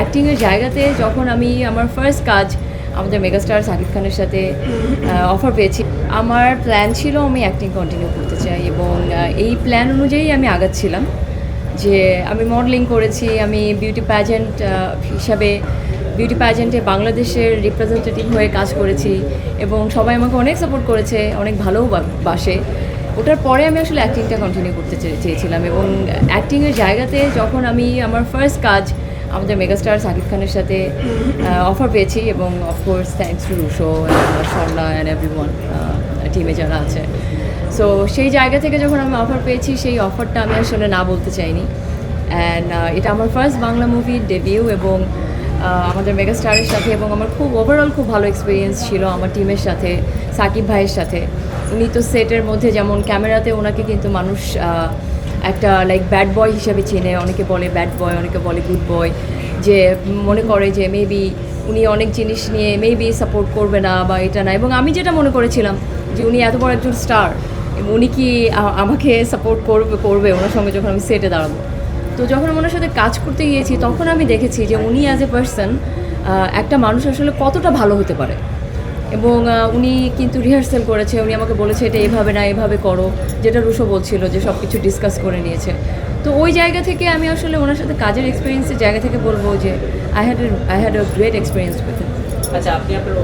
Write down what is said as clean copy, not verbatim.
অ্যাক্টিংয়ের জায়গাতে যখন আমি আমার ফার্স্ট কাজ আমাদের মেগাস্টার শাকিব খানের সাথে অফার পেয়েছি, আমার প্ল্যান ছিল আমি অ্যাক্টিং কন্টিনিউ করতে চাই এবং এই প্ল্যান অনুযায়ী আমি আগাচ্ছিলাম। যে আমি মডেলিং করেছি, আমি বিউটি প্যাজেন্ট হিসাবে বিউটি প্যাজেন্টে বাংলাদেশের রিপ্রেজেন্টেটিভ হয়ে কাজ করেছি এবং সবাই আমাকে অনেক সাপোর্ট করেছে, অনেক ভালোও বাসে। ওটার পরে আমি আসলে অ্যাক্টিংটা কন্টিনিউ করতে চেয়েছিলাম এবং অ্যাক্টিংয়ের জায়গাতে যখন আমি আমার ফার্স্ট কাজ আমাদের মেগাস্টার শাকিব খানের সাথে অফার পেয়েছি এবং of course thanks to Rusho Swarna and everyone টিমে যারা আছে। সো সেই জায়গা থেকে যখন আমি অফার পেয়েছি, সেই অফারটা আমি আসলে না বলতে চাইনি। অ্যান্ড এটা আমার ফার্স্ট বাংলা মুভির ডেবিউ এবং আমাদের মেগাস্টারের সাথে, এবং আমার খুব ওভারঅল খুব ভালো এক্সপিরিয়েন্স ছিল আমার টিমের সাথে, সাকিব ভাইয়ের সাথে। উনি তো সেটের মধ্যে যেমন ক্যামেরাতে ওনাকে কিন্তু মানুষ একটা লাইক ব্যাড বয় হিসাবে চেনে, অনেকে বলে ব্যাড বয়, অনেকে বলে গুড বয়, যে মনে করে যে মেবি উনি অনেক জিনিস নিয়ে মেবি সাপোর্ট করবে না বা এটা না। এবং আমি যেটা মনে করেছিলাম যে উনি এত বড় একজন স্টার, উনি কি আমাকে সাপোর্ট করবে ওনার সঙ্গে যখন আমি সেটে দাঁড়াবো। তো যখন ওনার সাথে কাজ করতে গিয়েছি তখন আমি দেখেছি যে উনি অ্যাজ এ পার্সন একটা মানুষ আসলে কতটা ভালো হতে পারে। এবং উনি কিন্তু রিহার্সাল করেছে, উনি আমাকে বলেছে এটা এভাবে না এভাবে করো, যেটা রুশো বলছিল যে সব কিছু ডিসকাস করে নিয়েছে। তো ওই জায়গা থেকে আমি আসলে ওনার সাথে কাজের এক্সপিরিয়েন্সের জায়গা থেকে বলবো যে I had a great experience with him. আচ্ছা, আপনি আপনার